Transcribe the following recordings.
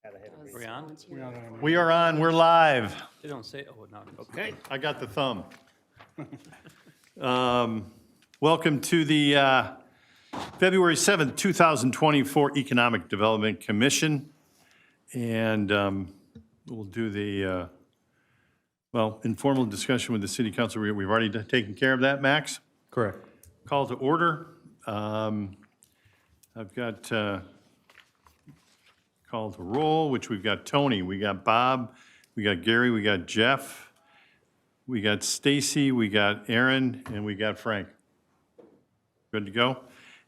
We on? We are on, we're live. They don't say, oh, no. Okay, I got the thumb. Welcome to the February 7th, 2024 Economic Development Commission. And we'll do the, informal discussion with the city council. We've already taken care of that, Max? Correct. Call to order. I've got call to roll, which we've got Tony, we got Bob, we got Gary, we got Jeff, we got Stacy, we got Aaron, and we got Frank. Good to go?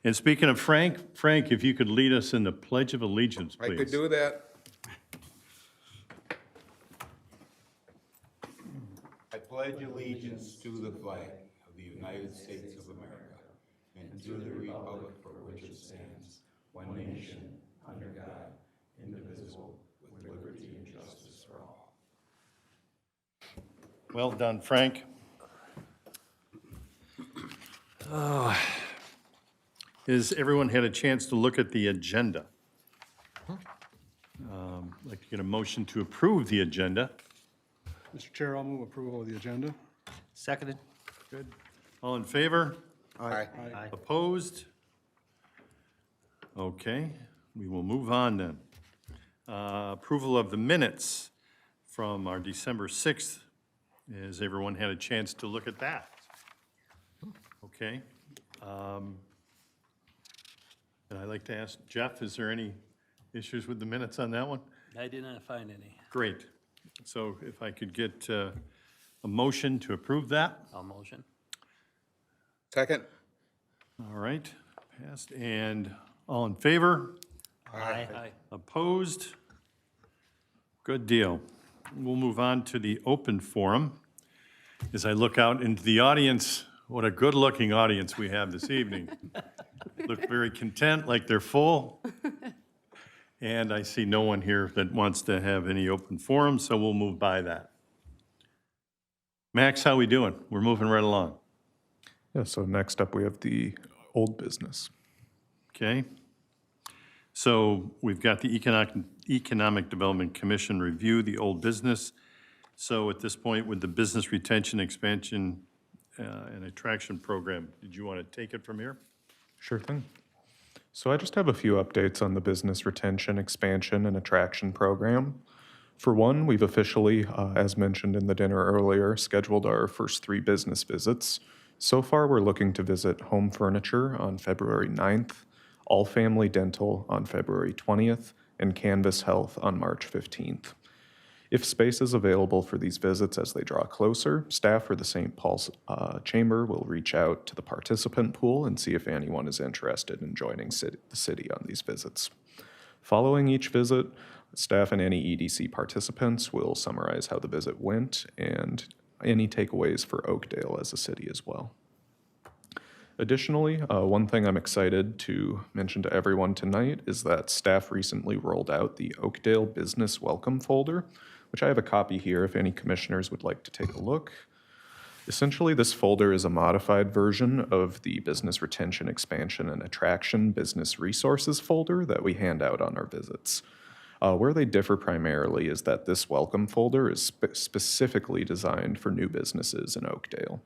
And speaking of Frank, if you could lead us in the Pledge of Allegiance, please. I could do that. I pledge allegiance to the flag of the United States of America and to the republic for which it stands, one nation, under God, indivisible, with liberty and justice for all. Well done, Frank. Has everyone had a chance to look at the agenda? I'd like to get a motion to approve the agenda. Mr. Chair, I'll move approval of the agenda. Seconded? Good. All in favor? Aye. Aye. Opposed? Okay, we will move on then. Approval of the minutes from our December 6th. Has everyone had a chance to look at that? Okay. And I'd like to ask Jeff, is there any issues with the minutes on that one? I did not find any. Great. So if I could get a motion to approve that? I'll motion. Second? All right, passed. And all in favor? Aye. Opposed? Good deal. We'll move on to the open forum. As I look out into the audience, what a good-looking audience we have this evening. Look very content, like they're full. And I see no one here that wants to have any open forum, so we'll move by that. Max, how we doing? We're moving right along. Yeah, so next up we have the old business. Okay. So we've got the Economic Development Commission review, the old business. So at this point, with the business retention, expansion, and attraction program, did you want to take it from here? Sure thing. So I just have a few updates on the business retention, expansion, and attraction program. For one, we've officially, as mentioned in the dinner earlier, scheduled our first 3 business visits. So far, we're looking to visit Home Furniture on February 9th, All Family Dental on February 20th, and Canvas Health on March 15th. If space is available for these visits as they draw closer, staff for the St. Paul's Chamber will reach out to the participant pool and see if anyone is interested in joining the city on these visits. Following each visit, staff and any EDC participants will summarize how the visit went and any takeaways for Oakdale as a city as well. Additionally, one thing I'm excited to mention to everyone tonight is that staff recently rolled out the Oakdale Business Welcome folder, which I have a copy here if any commissioners would like to take a look. Essentially, this folder is a modified version of the Business Retention, Expansion, and Attraction Business Resources folder that we hand out on our visits. Where they differ primarily is that this welcome folder is specifically designed for new businesses in Oakdale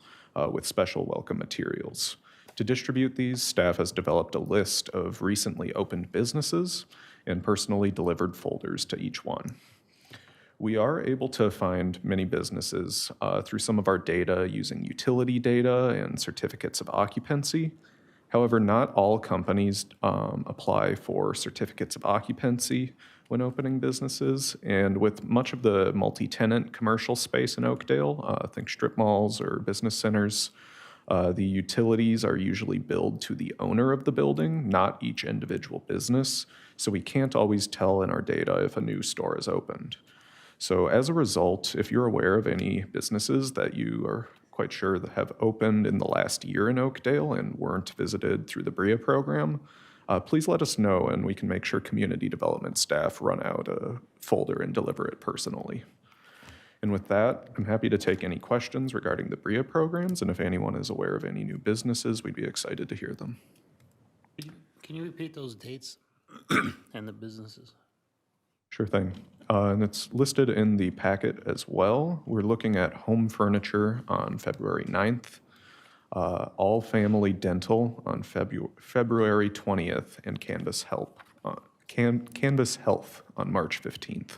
with special welcome materials. To distribute these, staff has developed a list of recently opened businesses and personally delivered folders to each one. We are able to find many businesses through some of our data using utility data and certificates of occupancy. However, not all companies apply for certificates of occupancy when opening businesses, and with much of the multi-tenant commercial space in Oakdale, think strip malls or business centers, the utilities are usually billed to the owner of the building, not each individual business, so we can't always tell in our data if a new store is opened. So as a result, if you're aware of any businesses that you are quite sure that have opened in the last year in Oakdale and weren't visited through the BRIA program, please let us know and we can make sure community development staff run out a folder and deliver it personally. And with that, I'm happy to take any questions regarding the BRIA programs, and if anyone is aware of any new businesses, we'd be excited to hear them. Can you repeat those dates and the businesses? Sure thing. And it's listed in the packet as well. We're looking at home furniture on February 9th, all family dental on February 20th, and Canvas Health on March 15th.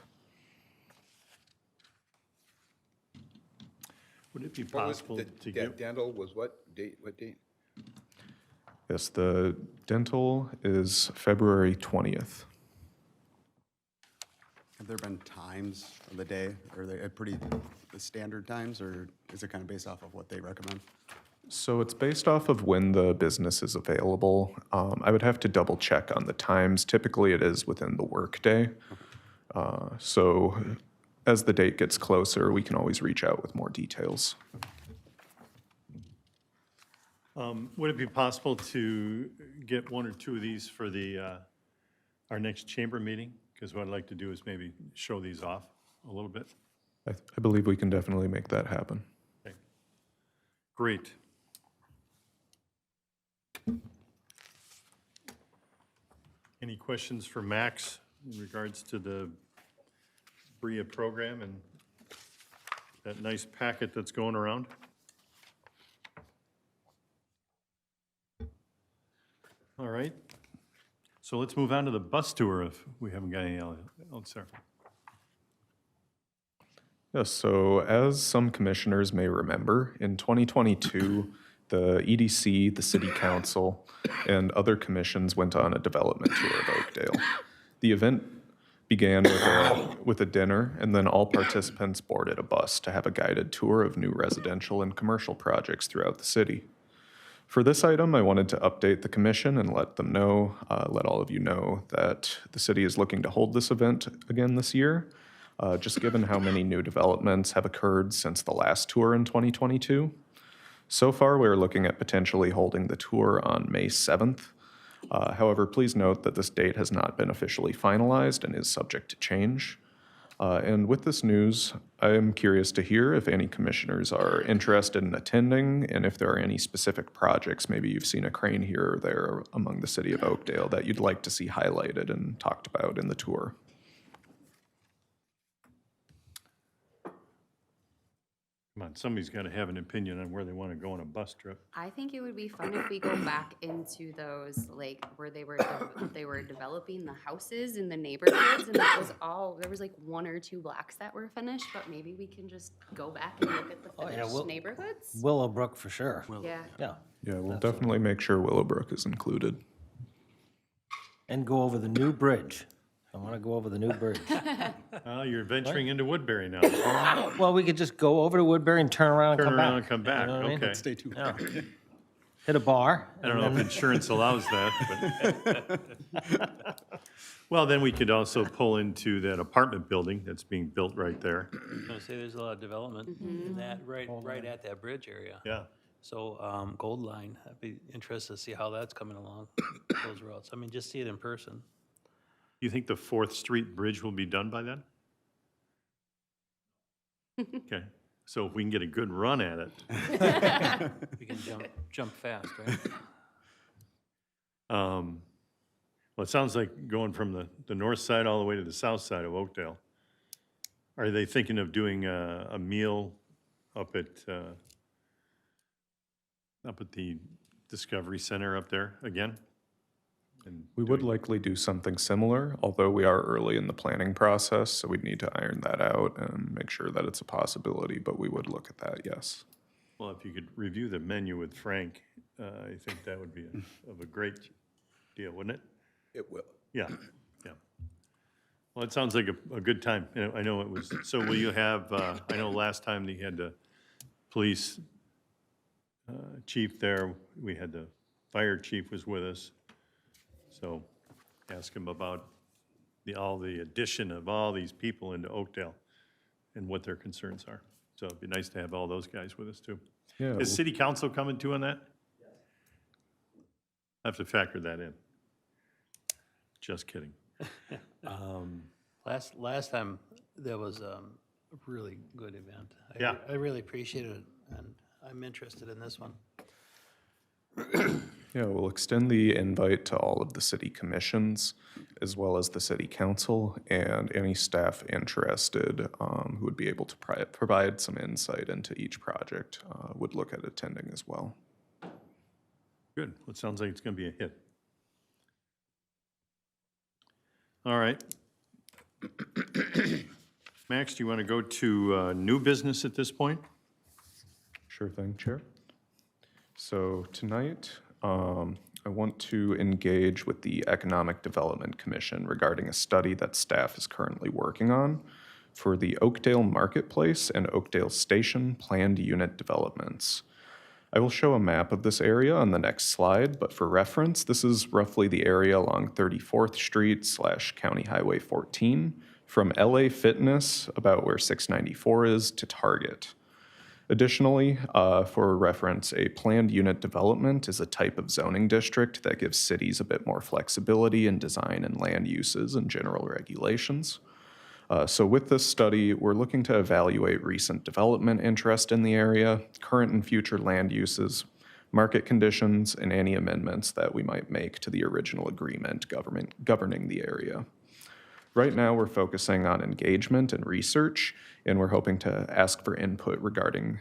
Would it be What was possible the- to that give? dental was what date, what date? Yes, the dental is February 20th. Have there been times of the day? Are they at pretty standard times, or is it kind of based off of what they recommend? So it's based off of when the business is available. I would have to double check on the times. Typically, it is within the workday. So as the date gets closer, we can always reach out with more details. Would it be possible to get one or two of these for our next chamber meeting? Because what I'd like to do is maybe show these off a little bit. I believe we can definitely make that happen. Okay. Great. Any questions for Max in regards to the BRIA program and that nice packet that's going around? All right. So let's move on to the bus tour if we haven't got any else there. Yes, so as some commissioners may remember, in 2022, the EDC, the City Council, and other commissions went on a development tour of Oakdale. The event began with a dinner, and then all participants boarded a bus to have a guided tour of new residential and commercial projects throughout the city. For this item, I wanted to update the commission and let them know, let all of you know that the city is looking to hold this event again this year, just given how many new developments have occurred since the last tour in 2022. So far, we're looking at potentially holding the tour on May 7th. However, please note that this date has not been officially finalized and is subject to change. And with this news, I am curious to hear if any commissioners are interested in attending and if there are any specific projects, maybe you've seen a crane here or there among the city of Oakdale that you'd like to see highlighted and talked about in the tour. Come on, somebody's got to have an opinion on where they want to go on a bus trip. I think it would be fun if we go back into those, like, where they were developing the houses in the neighborhoods, and that was all, there was like 1 or 2 blocks that were finished, but maybe we can just go back and look at the yeah, finished we'll- neighborhoods? Willowbrook for sure. Yeah. Yeah, Yeah, we'll definitely make sure Willowbrook is included. and go over the new bridge. I want to go over the new bridge. You're venturing into Woodbury now. Well, we could just go over to Woodbury and turn around and Turn come back. around and come back, You know what I mean? okay. Stay tuned. Yeah. Hit a bar. I don't know if insurance allows that, but. Well, then we could also pull into that apartment building that's being built right there. I was gonna say, there's a lot of development in that, right at that bridge area. Yeah. So, Gold Line, I'd be interested to see how that's coming along, those routes. I mean, just see it in person. You think the 4th Street Bridge will be done by then? Okay, so if we can get a good run at it. We can jump fast, right? Well, it sounds like going from the north side all the way to the south side of Oakdale. Are they thinking of doing a meal up at the Discovery Center up there again? And We would likely do something similar, although we are early in the planning process, so we'd need to iron that out and make sure that it's a possibility, but we would look at that, yes. Well, if you could review the menu with Frank, I think that would be of a great deal, wouldn't it? It will. Yeah, yeah. Well, it sounds like a good time. You know, I know it was, so will you have, I know last time they had the police chief there, we had the fire chief was with us. So ask him about all the addition of all these people into Oakdale and what their concerns are. So it'd be nice to have all those guys with us too. Yeah, Is city council coming too on that? I have to factor that in. Just kidding. Last time, there was a really good event. Yeah. I really appreciated it, and I'm interested in this one. yeah, Yeah, we'll extend the invite to all of the city commissions, as well as the city council, and any staff interested who would be able to provide some insight into each project would look at attending as well. Good. Well, it sounds like it's going to be a hit. All right. Max, do you want to go to new business at this point? Sure thing, Chair. So tonight, I want to engage with the Economic Development Commission regarding a study that staff is currently working on for the Oakdale Marketplace and Oakdale Station planned unit developments. I will show a map of this area on the next slide, but for reference, this is roughly the area along 34th Street / County Highway 14 from LA Fitness, about where 694 is, to Target. Additionally, for reference, a planned unit development is a type of zoning district that gives cities a bit more flexibility in design and land uses and general regulations. So with this study, we're looking to evaluate recent development interest in the area, current and future land uses, market conditions, and any amendments that we might make to the original agreement governing the area. Right now, we're focusing on engagement and research, and we're hoping to ask for input regarding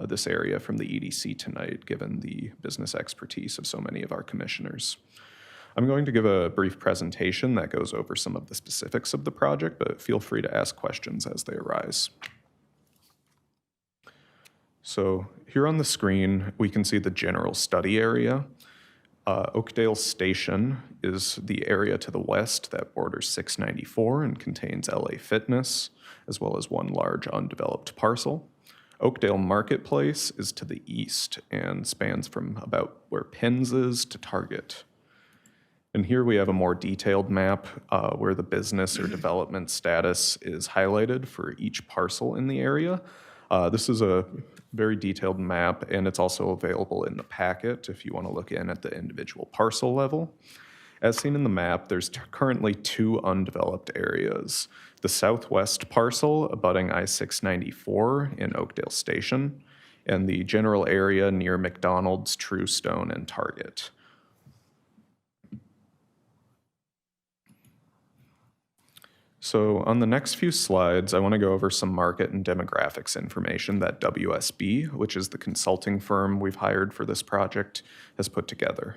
this area from the EDC tonight, given the business expertise of so many of our commissioners. I'm going to give a brief presentation that goes over some of the specifics of the project, but feel free to ask questions as they arise. So here on the screen, we can see the general study area. Oakdale Station is the area to the west that borders 694 and contains LA Fitness, as well as one large undeveloped parcel. Oakdale Marketplace is to the east and spans from about where Pins is to Target. And here we have a more detailed map where the business or development status is highlighted for each parcel in the area. This is a very detailed map, and it's also available in the packet if you want to look in at the individual parcel level. As seen in the map, there's currently 2 undeveloped areas. The southwest parcel abutting I-694 in Oakdale Station, and the general area near McDonald's, True Stone, and Target. So on the next few slides, I want to go over some market and demographics information that WSB, which is the consulting firm we've hired for this project, has put together.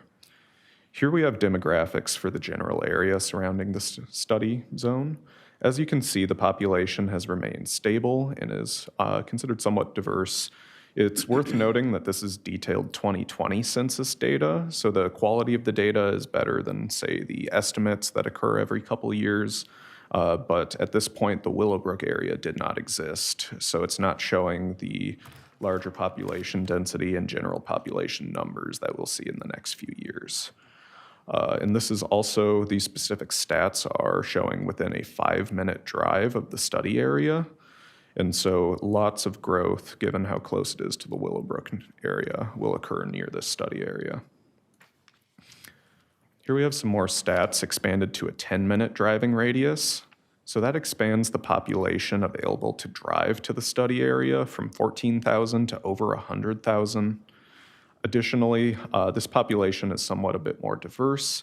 Here we have demographics for the general area surrounding the study zone. As you can see, the population has remained stable and is considered somewhat diverse. It's worth noting that this is detailed 2020 census data, so the quality of the data is better than, say, the estimates that occur every couple of years. But at this point, the Willowbrook area did not exist, so it's not showing the larger population density and general population numbers that we'll see in the next few years. And this is also, these specific stats are showing within a 5-minute drive of the study area. And so lots of growth, given how close it is to the Willowbrook area, will occur near this study area. Here we have some more stats expanded to a 10-minute driving radius. So that expands the population available to drive to the study area from 14,000 to over 100,000. Additionally, this population is somewhat a bit more diverse,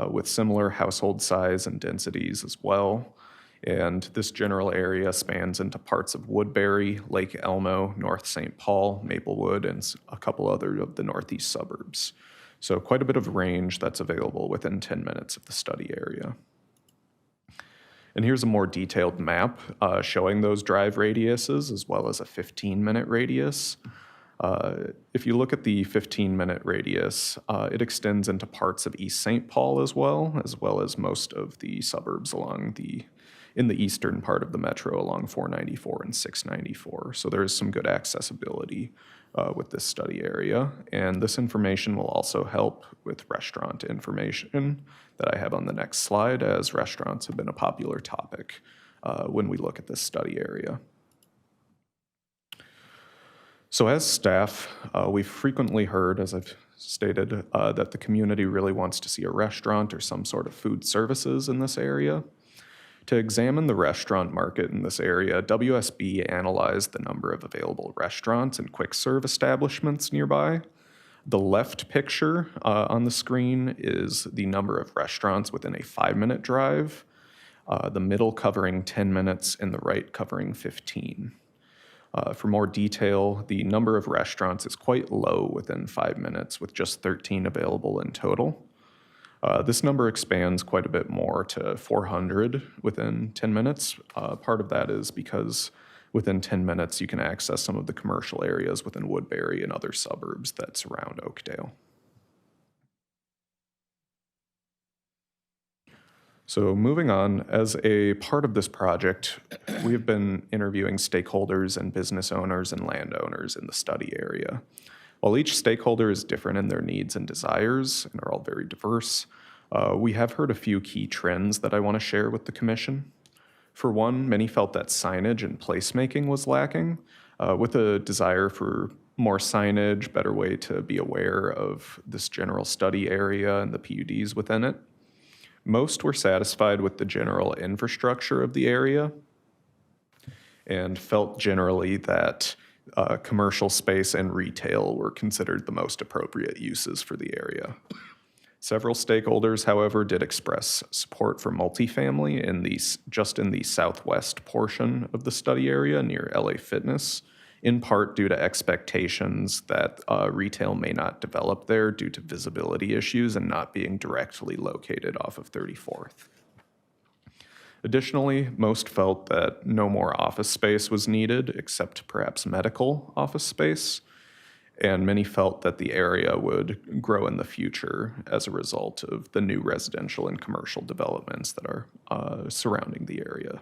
with similar household size and densities as well. And this general area spans into parts of Woodbury, Lake Elmo, North St. Paul, Maplewood, and a couple other of the northeast suburbs. So quite a bit of range that's available within 10 minutes of the study area. And here's a more detailed map showing those drive radiuses as well as a 15-minute radius. If you look at the 15-minute radius, it extends into parts of East St. Paul as well as most of the suburbs in the eastern part of the metro along 494 and 694. So there is some good accessibility with this study area. And this information will also help with restaurant information that I have on the next slide, as restaurants have been a popular topic when we look at this study area. So as staff, we've frequently heard, as I've stated, that the community really wants to see a restaurant or some sort of food services in this area. To examine the restaurant market in this area, WSB analyzed the number of available restaurants and quick serve establishments nearby. The left picture on the screen is the number of restaurants within a 5-minute drive, the middle covering 10 minutes, and the right covering 15. For more detail, the number of restaurants is quite low within 5 minutes, with just 13 available in total. This number expands quite a bit more to 400 within 10 minutes. Part of that is because within 10 minutes, you can access some of the commercial areas within Woodbury and other suburbs that surround Oakdale. So moving on, as a part of this project, we have been interviewing stakeholders and business owners and landowners in the study area. While each stakeholder is different in their needs and desires and are all very diverse, we have heard a few key trends that I want to share with the commission. For one, many felt that signage and placemaking was lacking, with a desire for more signage, better way to be aware of this general study area and the PUDs within it. Most were satisfied with the general infrastructure of the area and felt generally that commercial space and retail were considered the most appropriate uses for the area. Several stakeholders, however, did express support for multifamily just in the southwest portion of the study area near LA Fitness, in part due to expectations that retail may not develop there due to visibility issues and not being directly located off of 34th. Additionally, most felt that no more office space was needed, except perhaps medical office space, and many felt that the area would grow in the future as a result of the new residential and commercial developments that are surrounding the area.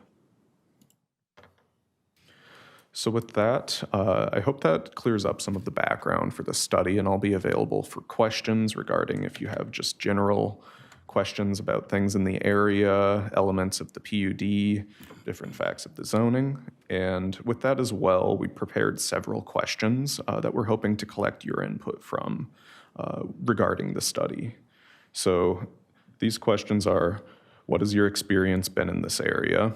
So with that, I hope that clears up some of the background for the study, and I'll be available for questions regarding if you have just general questions about things in the area, elements of the PUD, different facts of the zoning. And with that as well, we prepared several questions that we're hoping to collect your input from regarding the study. So these questions are, what has your experience been in this area?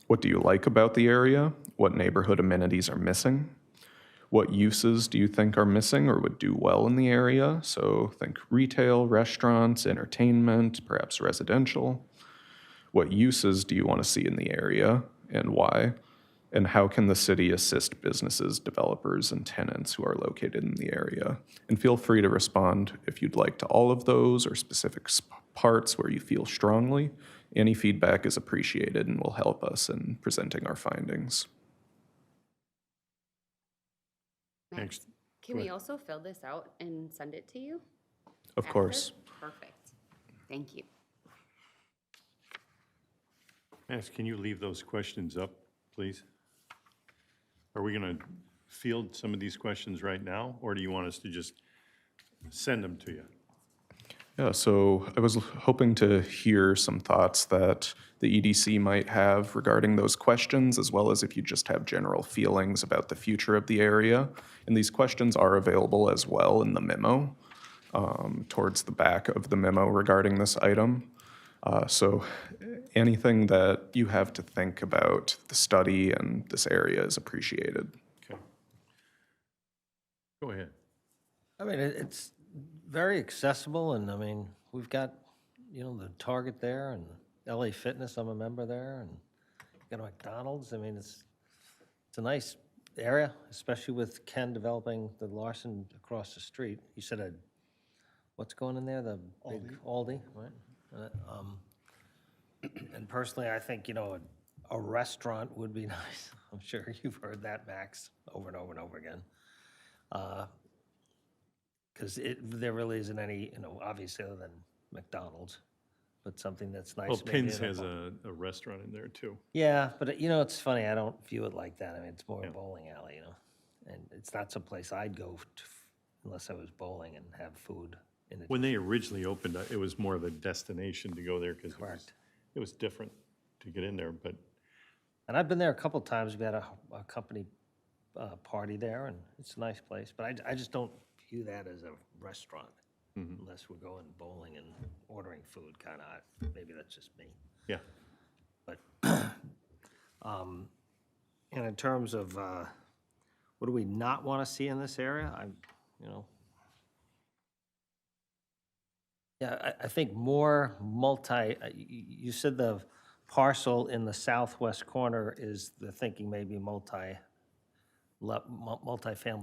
What do you like about the area? What neighborhood amenities are missing? What uses do you think are missing or would do well in the area? So think retail, restaurants, entertainment, perhaps residential. What uses do you want to see in the area and why? And how can the city assist businesses, developers, and tenants who are located in the area? And feel free to respond if you'd like to all of those or specific parts where you feel strongly. Any feedback is appreciated and will help us in presenting our findings. Thanks. Can we also fill this out and send it to you? Of after? course. Perfect. Thank you. Max, can you leave those questions up, please? Are we going to field some of these questions right now, or do you want us to just send them to you? Yeah, so I was hoping to hear some thoughts that the EDC might have regarding those questions, as well as if you just have general feelings about the future of the area. And these questions are available as well in the memo, towards the back of the memo regarding this item. So anything that you have to think about the study and this area is appreciated. Okay. Go ahead. I mean, it's very accessible, and I mean, we've got, the Target there, and LA Fitness, I'm a member there, and got a McDonald's. I mean, it's a nice area, especially with Ken developing the Larson across the street. You said what's going in there? The big Aldi, right? And personally, I think, a restaurant would be nice. I'm sure you've heard that, Max, over and over and over again. Because there really isn't any, obviously other than McDonald's, but something that's nice. Well, maybe Pins in a has park. a restaurant in there, too. Yeah, but it's funny, I don't view it like that. I mean, it's more a bowling alley, and it's not some place I'd go to unless I was bowling and have food in it. When they originally opened, it was more of a destination to go there because Correct. it was different to get in there, but And I've been there a couple times. We had a company party there, and it's a nice place. But I just don't view that as a restaurant unless we're going bowling and ordering food, kind of. Maybe that's just me. yeah. But and in terms of what do we not want to see in this area, Yeah, I think more you said the parcel in the southwest corner is the thinking maybe multifamily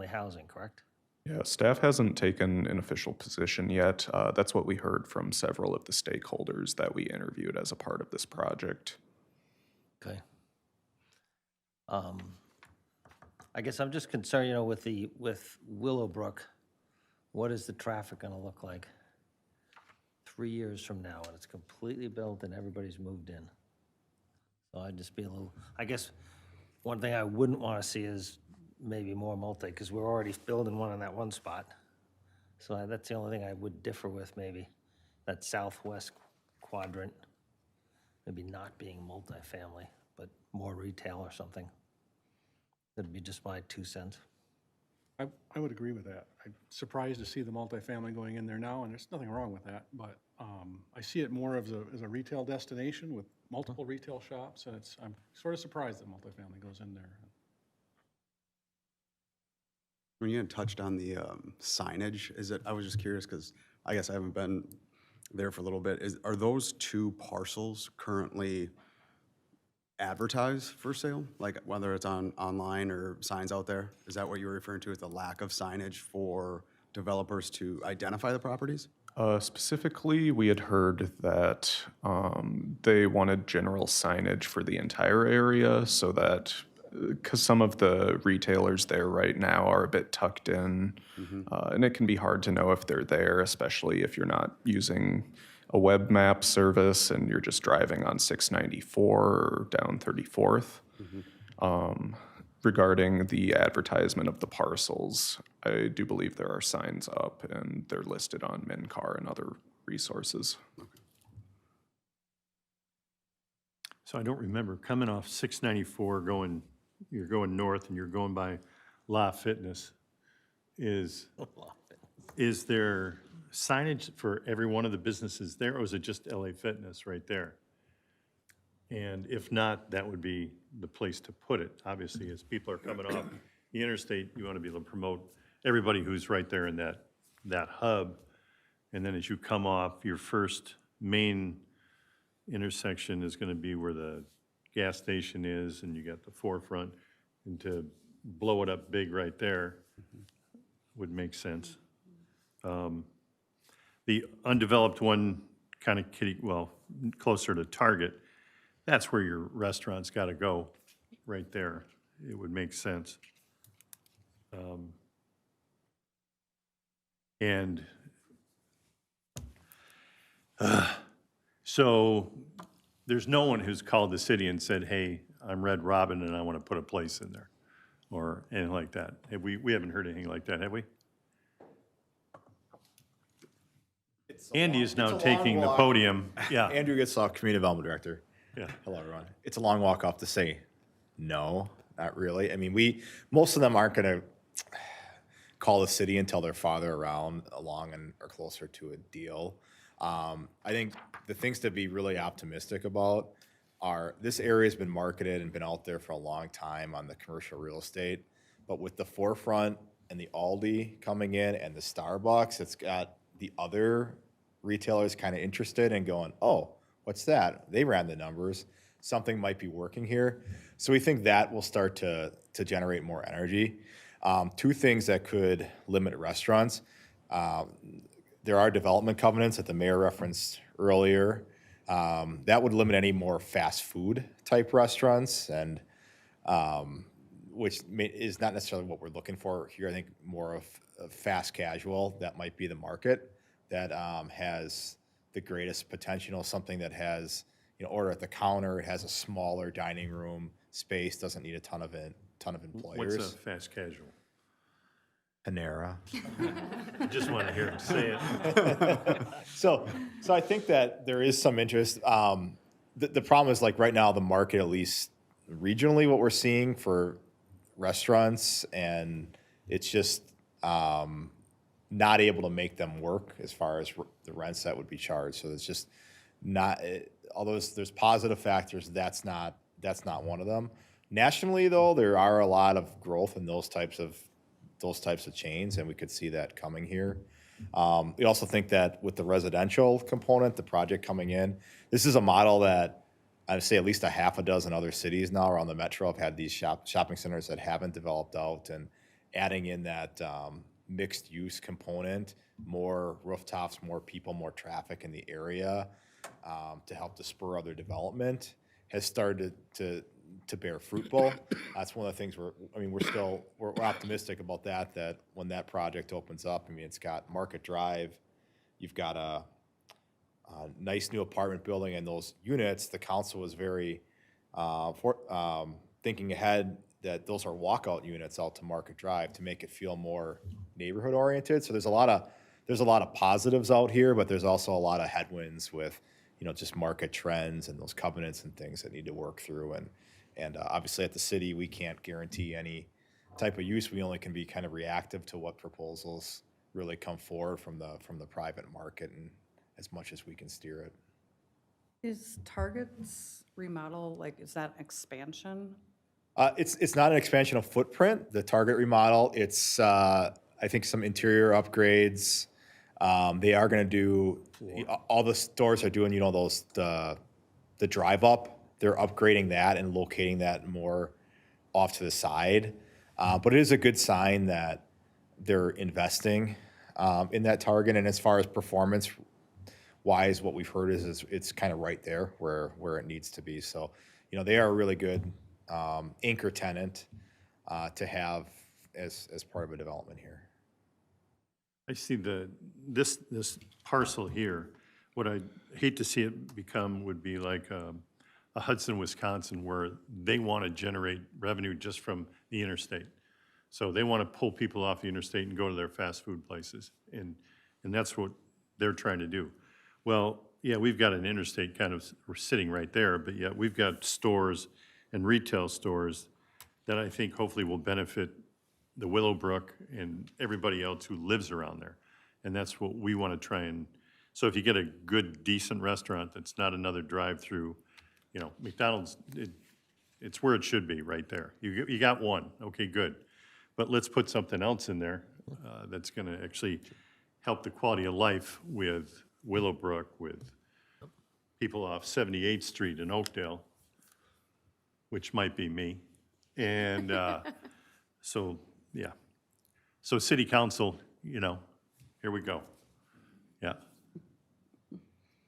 housing, correct? Yeah, staff hasn't taken an official position yet. That's what we heard from several of the stakeholders that we interviewed as a part of this project. Okay. I guess I'm just concerned, with Willowbrook, what is the traffic gonna look like 3 years from now when it's completely built and everybody's moved in? So I'd just be a little, I guess, one thing I wouldn't wanna see is maybe more because we're already building one in that one spot. So that's the only thing I would differ with, maybe, that southwest quadrant, maybe not being multifamily, but more retail or something. That'd be just my 2 cents. I would agree with that. I'm surprised to see the multifamily going in there now, and there's nothing wrong with that, but I see it more as a retail destination with multiple retail shops, and I'm sort of surprised that multifamily goes in there. When you had touched on the signage, I was just curious, because I guess I haven't been there for a little bit, are those two parcels currently advertised for sale? Like whether it's online or signs out there? Is that what you were referring to as the lack of signage for developers to identify the properties? Specifically, we had heard that they wanted general signage for the entire area so that, because some of the retailers there right now are a bit tucked in, and it can be hard to know if they're there, especially if you're not using a web map service and you're just driving on 694 or down 34th. Regarding the advertisement of the parcels, I do believe there are signs up and they're listed on MinCar and other resources. So I don't remember, coming off 694, you're going north and you're going by La Fitness. Is there signage for every one of the businesses there, or is it just LA Fitness right there? And if not, that would be the place to put it. Obviously, as people are coming off the interstate, you want to be able to promote everybody who's right there in that hub. And then as you come off, your first main intersection is going to be where the gas station is, and you got the forefront. And to blow it up big right there would make sense. The undeveloped one, kind of closer to Target, that's where your restaurant's got to go, right there. It would make sense. So there's no one who's called the city and said, hey, I'm Red Robin and I want to put a place in there, or anything like that. We haven't heard anything like that, have we? Andy is now taking the podium. Yeah. Andrew Gitsoff, Community Development Director. Yeah. Hello, everyone. It's a long walk off to say no, not really. I mean, most of them aren't going to call the city until they're farther along and are closer to a deal. I think the things to be really optimistic about are this area has been marketed and been out there for a long time on the commercial real estate, but with the forefront and the Aldi coming in and the Starbucks, it's got the other retailers kind of interested and going, oh, what's that? They ran the numbers. Something might be working here. So we think that will start to generate more energy. Two things that could limit restaurants. There are development covenants that the mayor referenced earlier. That would limit any more fast food type restaurants, and which is not necessarily what we're looking for here. I think more of fast casual, that might be the market that has the greatest potential, something that has, order at the counter, it has a smaller dining room space, doesn't need a ton of employers. What's a fast casual? Panera. I just want to hear him say it. So I think that there is some interest. The problem is, like right now, the market, at least regionally, what we're seeing for restaurants, and it's just not able to make them work as far as the rents that would be charged. So it's just not. Although there's positive factors, that's not one of them. Nationally, though, there are a lot of growth in those types of chains, and we could see that coming here. We also think that with the residential component, the project coming in, this is a model that I'd say at least a half a dozen other cities now around the metro have had these shopping centers that haven't developed out, and adding in that mixed use component, more rooftops, more people, more traffic in the area to help to spur other development has started to bear fruit. That's one of the things we're optimistic about that when that project opens up, I mean, it's got Market Drive, you've got a nice new apartment building, and those units, the council was very thinking ahead that those are walkout units out to Market Drive to make it feel more neighborhood oriented. So there's a lot of positives out here, but there's also a lot of headwinds with, just market trends and those covenants and things that need to work through. And obviously at the city, we can't guarantee any type of use. We only can be kind of reactive to what proposals really come forward from the private market, and as much as we can steer it. Is Target's remodel, is that expansion? It's not an expansion of footprint, the Target remodel. It's, I think, some interior upgrades. They are going to do, all the stores are doing, the drive up. They're upgrading that and locating that more off to the side. But it is a good sign that they're investing in that Target. And as far as performance wise, what we've heard is it's kind of right there where it needs to be. So, they are a really good anchor tenant to have as part of a development here. I see this parcel here. What I'd hate to see it become would be like a Hudson, Wisconsin, where they want to generate revenue just from the interstate. So they want to pull people off the interstate and go to their fast food places. And that's what they're trying to do. Well, yeah, we've got an interstate we're sitting right there, but yet we've got stores and retail stores that I think hopefully will benefit the Willowbrook and everybody else who lives around there. And that's what we want to try and, so if you get a good, decent restaurant that's not another drive-through, McDonald's, it's where it should be, right there. You got one, okay, good. But let's put something else in there that's going to actually help the quality of life with Willowbrook, with people off 78th Street in Oakdale, which might be me. And so, yeah. So city council, here we go. Yeah.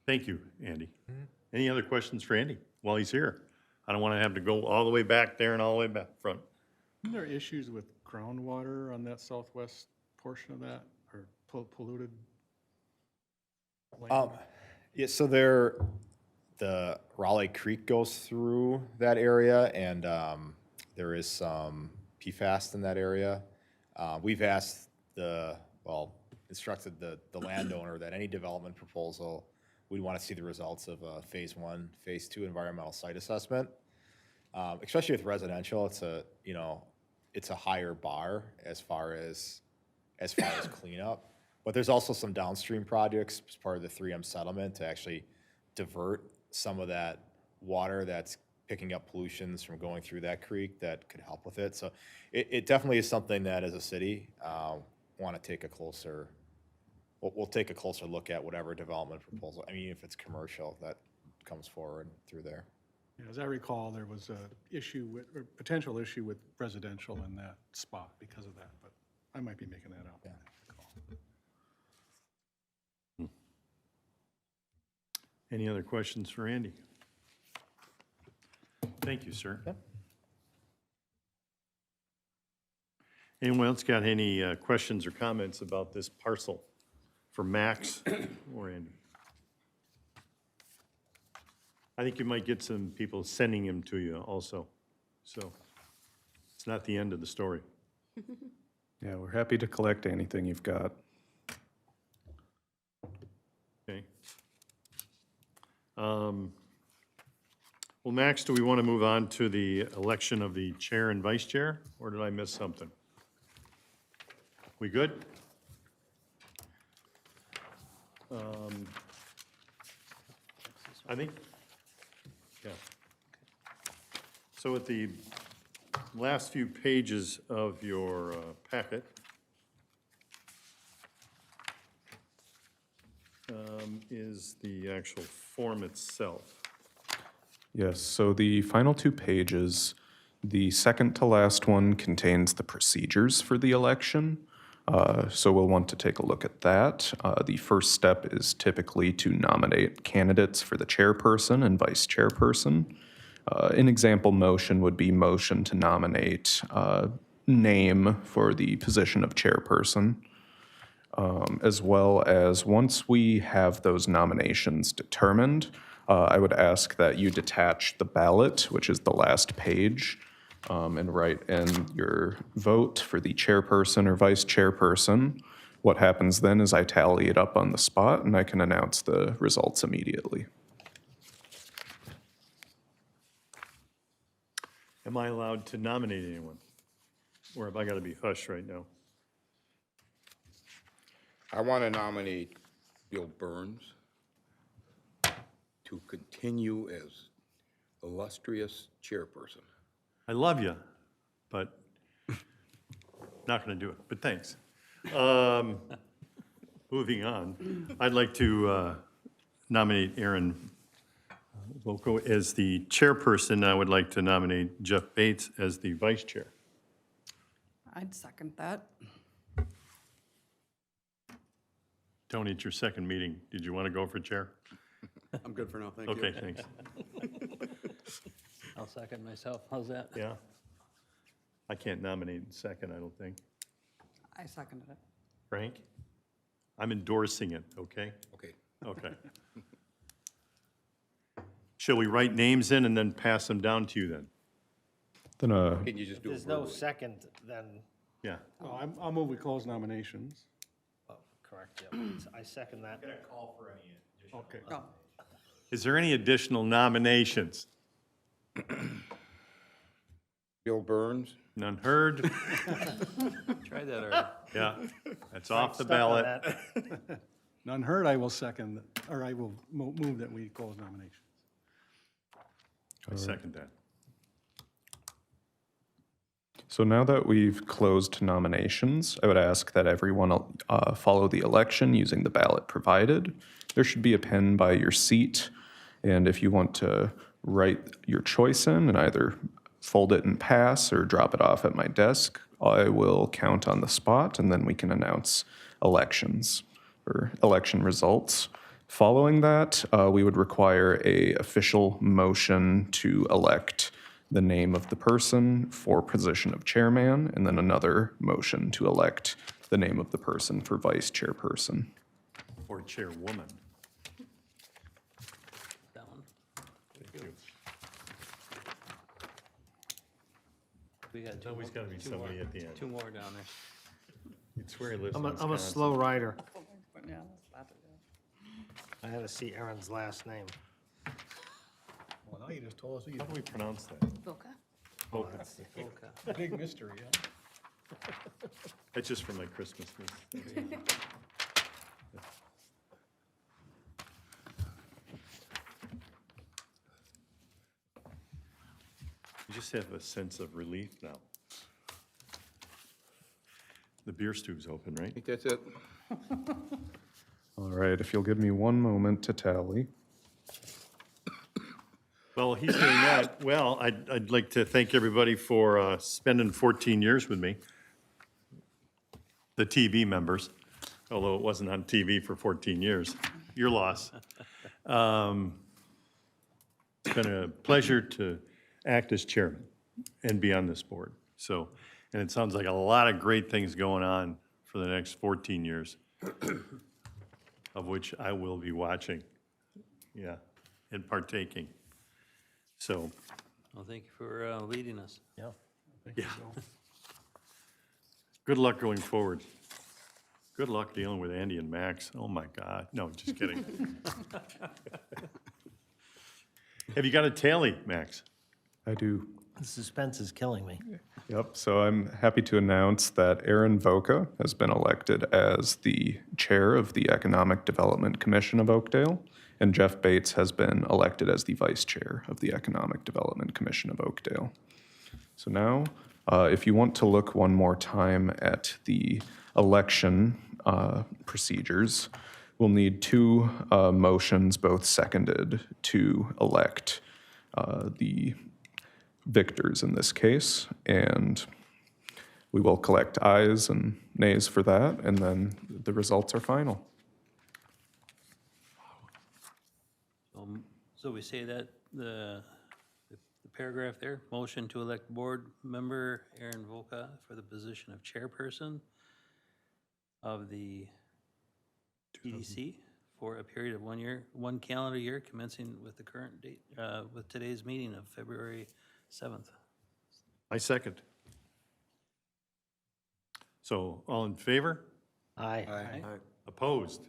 Thank you, Andy. Any other questions for Andy while he's here? I don't want to have to go all the way back there and all the way back front. Are there issues with groundwater on that southwest portion of that, or polluted land? Yeah, so the Raleigh Creek goes through that area, and there is some PFAS in that area. We've asked instructed the landowner that any development proposal, we'd want to see the results of a phase 1, phase 2 environmental site assessment. Especially with residential, it's a higher bar as far as cleanup. But there's also some downstream projects as part of the 3M settlement to actually divert some of that water that's picking up pollutions from going through that creek that could help with it. So it definitely is something that as a city want to take a closer, we'll take a closer look at whatever development proposal. I mean, if it's commercial that comes forward through there. Yeah, as I recall, there was a potential issue with residential in that spot because of that, but I might be making that up. Yeah. Any other questions for Andy? Thank you, sir. Yeah. Anyone else got any questions or comments about this parcel for Max or Andy? I think you might get some people sending him to you also. So it's not the end of the story. Yeah, we're happy to collect anything you've got. Okay. Well, Max, do we want to move on to the election of the chair and vice chair, or did I miss something? We good? I think, yeah. So at the last few pages of your packet, is the actual form itself. Yes, so the final 2 pages, the second to last one contains the procedures for the election. So we'll want to take a look at that. The first step is typically to nominate candidates for the chairperson and vice chairperson. An example motion would be motion to nominate name for the position of chairperson, as well as once we have those nominations determined, I would ask that you detach the ballot, which is the last page, and write in your vote for the chairperson or vice chairperson. What happens then is I tally it up on the spot and I can announce the results immediately. Am I allowed to nominate anyone? Or have I got to be hush right now? I want to nominate Bill Burns to continue as illustrious chairperson. I love you, but not going to do it, but thanks. Moving on, I'd like to nominate Aaron Voco as the chairperson. I would like to nominate Jeff Bates as the vice chair. I'd second that. Tony, it's your second meeting. Did you want to go for chair? I'm good for now, thank you. Okay, thanks. I'll second myself. How's that? Yeah. I can't nominate in second, I don't think. I seconded it. Frank? I'm endorsing it, okay? Okay. Okay. Shall we write names in and then pass them down to you then? Then Can you just do it There's no verbally? second, then, Yeah. Oh, I'll move we close nominations. oh, correct, yeah. I second that. Okay. Oh, Is there any additional nominations? Bill Burns, None heard? Try that already. Yeah, that's off the Stuck on ballot. that. None heard, I will second, or I will move that we close nominations. I second that. So now that we've closed nominations, I would ask that everyone follow the election using the ballot provided. There should be a pen by your seat, and if you want to write your choice in and either fold it and pass or drop it off at my desk, I will count on the spot, and then we can announce elections or election results. Following that, we would require an official motion to elect the name of the person for position of chairman, and then another motion to elect the name of the person for vice chairperson. Or chairwoman. That one. We got two Always more- got to be two more- somebody at the end. Two more down there. It's where he lives I'm in a Wisconsin. slow writer. yeah, that's about it. I had to see Aaron's last name. Well, now you just told us, How do we pronounce that? Boca? Oh, that's- Okay. big mystery, huh? That's just for my Christmas list. You just have a sense of relief now. The beer stew's open, I right? think that's it. All right, if you'll give me one moment to tally. Well, he's doing that. Well, I'd like to thank everybody for spending 14 years with me. The TV members, although it wasn't on TV for 14 years. Your loss. It's been a pleasure to act as chairman and be on this board. So, and it sounds like a lot of great things going on for the next 14 years, of which I will be watching, yeah, and partaking. So, Well, thank you for leading us. Yeah. yeah. Good luck going forward. Good luck dealing with Andy and Max. Oh, my God. No, just kidding. Have you got a tally, Max? I do. The suspense is killing me. Yep, so I'm happy to announce that Aaron Voca has been elected as the chair of the Economic Development Commission of Oakdale, and Jeff Bates has been elected as the vice chair of the Economic Development Commission of Oakdale. So now, if you want to look one more time at the election procedures, We'll need two motions, both seconded, to elect the victors in this case. And we will collect ayes and nays for that, and then the results are final. So we say that the paragraph there, motion to elect board member Aaron Volka for the position of chairperson of the EDC for a period of 1 year, 1 calendar year, commencing with the current date, with today's meeting of February 7th. I second. So all in favor? Aye. Opposed?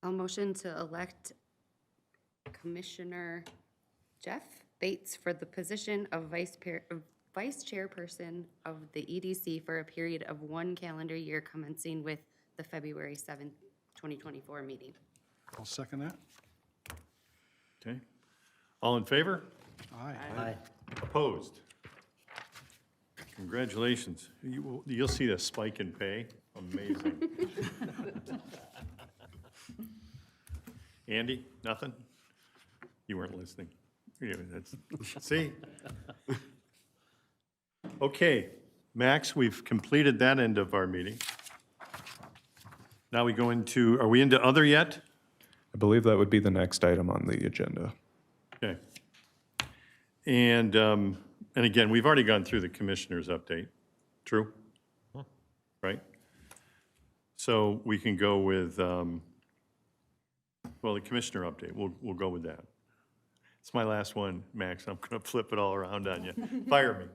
I'll motion to elect Commissioner Jeff Bates for the position of vice chairperson of the EDC for a period of 1 calendar year commencing with the February 7th, 2024 meeting. I'll second that. Okay. All in favor? Aye. Aye. Opposed? Congratulations. You'll see the spike in pay. Amazing. Andy, nothing? You weren't listening. Yeah, see? Okay, Max, we've completed that end of our meeting. Now we go into, are we into other yet? I believe that would be the next item on the agenda. Okay. And again, we've already gone through the commissioner's update. True? Right? So we can go with, well, the commissioner update. We'll go with that. It's my last one, Max. I'm going to flip it all around on you. Fire me.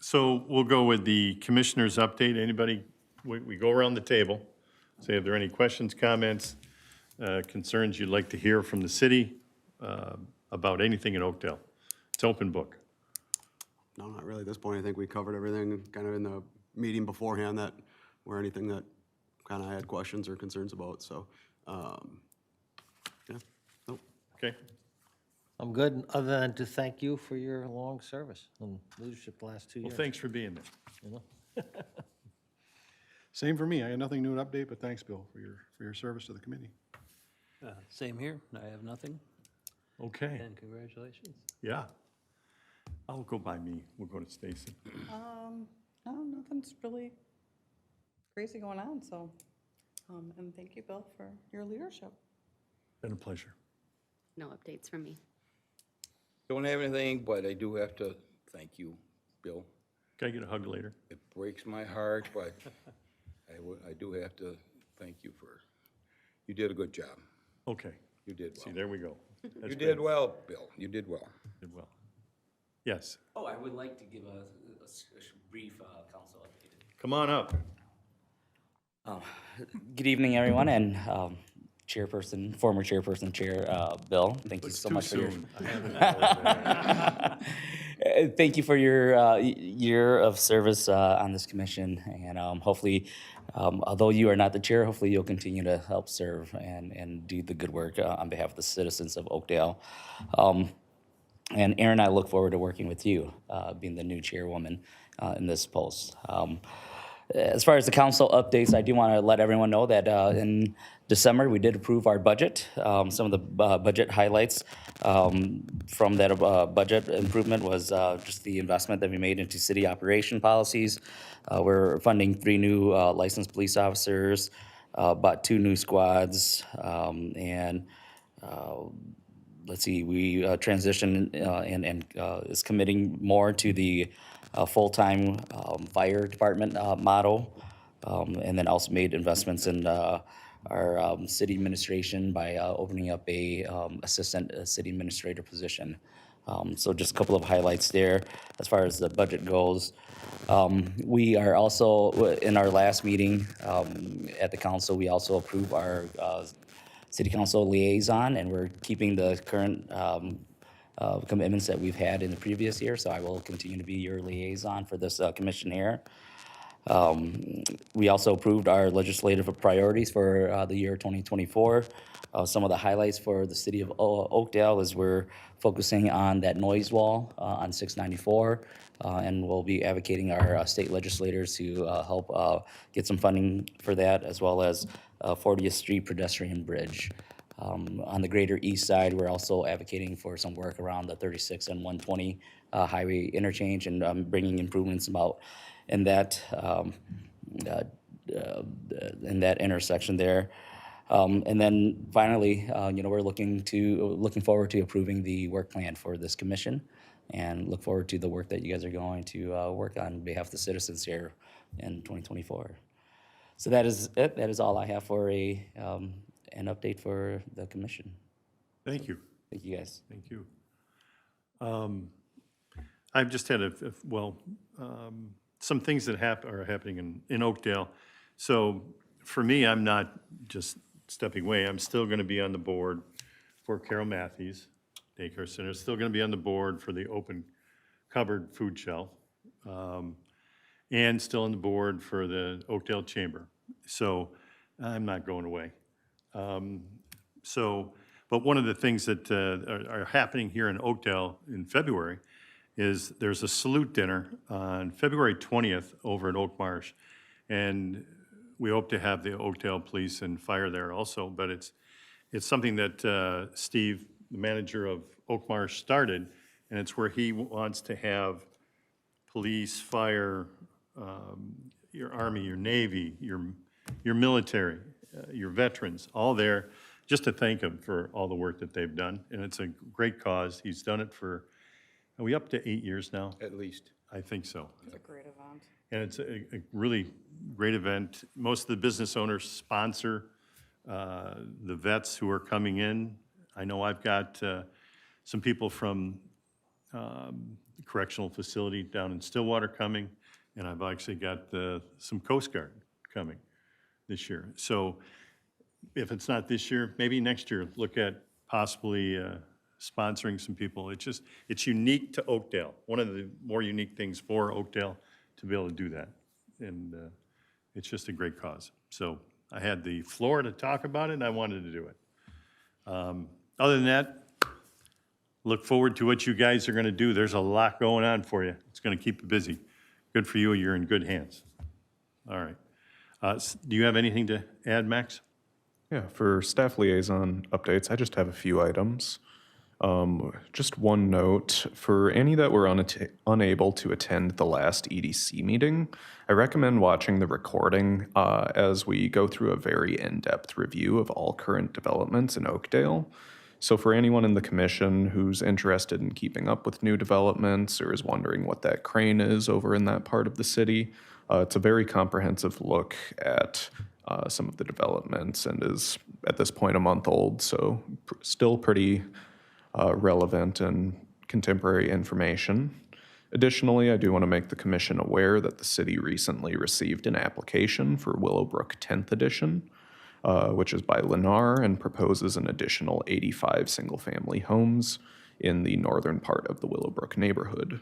So we'll go with the commissioner's update. Anybody, we go around the table. Say if there are any questions, comments, concerns you'd like to hear from the city about anything in Oakdale. It's open book. No, not really at this point. I think we covered everything kind of in the meeting beforehand that, or anything that kind of I had questions or concerns about, so, yeah, nope. Okay? I'm good, other than to thank you for your long service and leadership the last 2 Well, years. thanks for being there. You know? Same for me. I had nothing new to update, but thanks, Bill, for your service to the committee. Same here, I have nothing, Okay, and congratulations. yeah. I'll go by me. We'll go to Stacy. No, nothing's really crazy going on, so, and thank you, Bill, for your leadership. Been a pleasure. No updates from me. Don't have anything, but I do have to thank you, Bill. Can I get a hug later? It breaks my heart, but I do have to thank you for, you did a good job. Okay. You did See, well. there we go. That's You great. did well, Bill. You did well. Did well. Yes, Oh, I would like to give a brief council update. come on up. Good evening, everyone, and chairperson, former chairperson, Chair Bill. Thank you It's so too much for your. soon. I haven't always- Thank you for your year of service on this commission, and hopefully, although you are not the chair, hopefully you'll continue to help serve and do the good work on behalf of the citizens of Oakdale. And Aaron, I look forward to working with you, being the new chairwoman in this post. As far as the council updates, I do want to let everyone know that in December, we did approve our budget. Some of the budget highlights from that budget improvement was just the investment that we made into city operation policies. We're funding 3 new licensed police officers, bought 2 new squads, and let's see, we transitioned and is committing more to the full-time fire department model, and then also made investments in our city administration by opening up a assistant city administrator position. So just a couple of highlights there as far as the budget goes. We are also, in our last meeting at the council, we also approved our city council liaison, and we're keeping the current commitments that we've had in the previous year, so I will continue to be your liaison for this commission here. We also approved our legislative priorities for the year 2024. Some of the highlights for the city of Oakdale is we're focusing on that noise wall on 694, and we'll be advocating our state legislators to help get some funding for that, as well as 40th Street pedestrian bridge. On the greater east side, we're also advocating for some work around the 36 and 120 highway interchange and bringing improvements about in that intersection there. And then finally, we're looking forward to approving the work plan for this commission, and look forward to the work that you guys are going to work on behalf of the citizens here in 2024. So that is it. That is all I have for an update for the commission. Thank you. Thank you, guys. Thank you. I've just had some things that are happening in Oakdale. So for me, I'm not just stepping away. I'm still going to be on the board for Carol Matthews Daycare Center. Still going to be on the board for the Open Cupboard Food Shelf, and still on the board for the Oakdale Chamber. So I'm not going away. But one of the things that are happening here in Oakdale in February is there's a salute dinner on February 20th over at Oak Marsh. And we hope to have the Oakdale Police and Fire there also, but it's something that Steve, the manager of Oak Marsh, started, and it's where he wants to have police, fire, your Army, your Navy, your military, your veterans, all there, just to thank them for all the work that they've done. And it's a great cause. He's done it for, are we up to 8 years now? At least. I think so. It's a great event. And it's a really great event. Most of the business owners sponsor the vets who are coming in. I know I've got some people from the correctional facility down in Stillwater coming, and I've actually got some Coast Guard coming this year. So if it's not this year, maybe next year, look at possibly sponsoring some people. It's unique to Oakdale. One of the more unique things for Oakdale to be able to do that. And it's just a great cause. So I had the floor to talk about it, and I wanted to do it. Other than that, look forward to what you guys are going to do. There's a lot going on for you. It's going to keep you busy. Good for you. You're in good hands. All right. Do you have anything to add, Max? Yeah, for staff liaison updates, I just have a few items. Just one note, for any that were unable to attend the last EDC meeting, I recommend watching the recording as we go through a very in-depth review of all current developments in Oakdale. So for anyone in the commission who's interested in keeping up with new developments or is wondering what that crane is over in that part of the city, it's a very comprehensive look at some of the developments and is at this point a month old, so still pretty relevant and contemporary information. Additionally, I do want to make the commission aware that the city recently received an application for Willowbrook 10th edition, which is by Lennar and proposes an additional 85 single-family homes in the northern part of the Willowbrook neighborhood.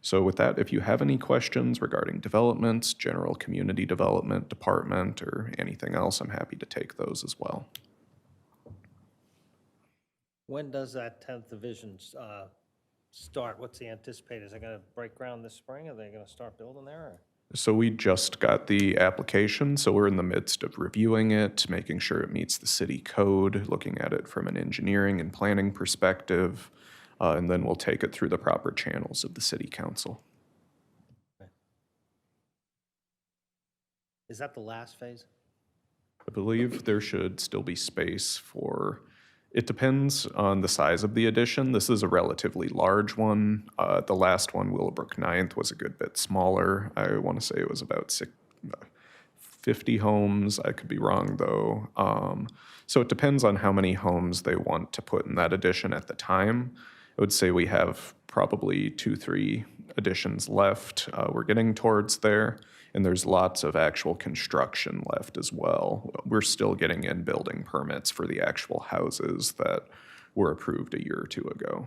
So with that, if you have any questions regarding developments, general community development department, or anything else, I'm happy to take those as well. When does that 10th division start? What's the anticipated? Is they going to break ground this spring? Are they going to start building there? Or? So we just got the application, so we're in the midst of reviewing it, making sure it meets the city code, looking at it from an engineering and planning perspective, and then we'll take it through the proper channels of the city council. Okay. Is that the last phase? I believe there should still be space for, it depends on the size of the addition. This is a relatively large one. The last one, Willowbrook 9th, was a good bit smaller. I want to say it was about 50 homes. I could be wrong, though. So it depends on how many homes they want to put in that addition at the time. I would say we have probably 2-3 additions left. We're getting towards there, and there's lots of actual construction left as well. We're still getting in building permits for the actual houses that were approved a year or two ago.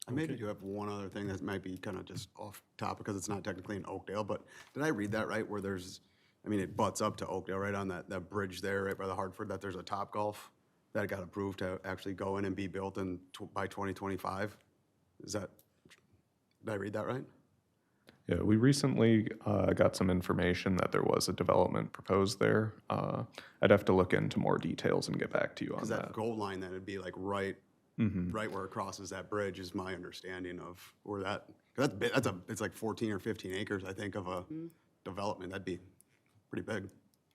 I maybe do have one other thing that might be kind of just off topic because it's not technically in Oakdale, but did I read that right? Where there's, I mean, it butts up to Oakdale, right on that bridge there, right by the Hartford, that there's a Topgolf that got approved to actually go in and be built by 2025? Is that, did I read that right? Yeah, we recently got some information that there was a development proposed there. I'd have to look into more details and get back to you on Because that. that goal line, then it'd be like right where it crosses that bridge is my understanding of where that, 'cause it's like 14 or 15 acres, I think, of a development. That'd be pretty big.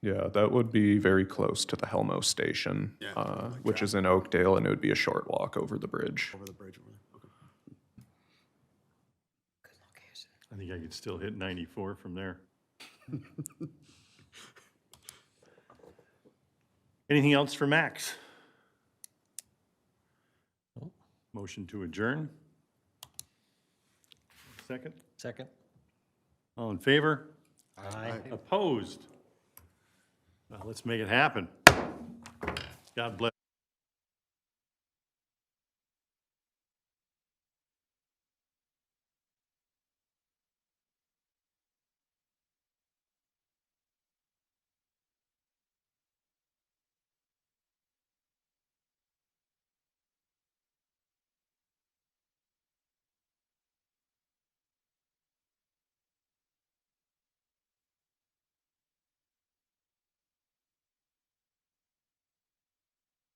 Yeah, that would be very close to the Helmo station, Yeah, like which is in Oakdale, and it would be a short walk over the bridge. Over the bridge over there. Okay. I think I could still hit 94 from there. Anything else for Max? Motion to adjourn? Second? Second? All in favor? Aye. Opposed? Well, let's make it happen. God bless.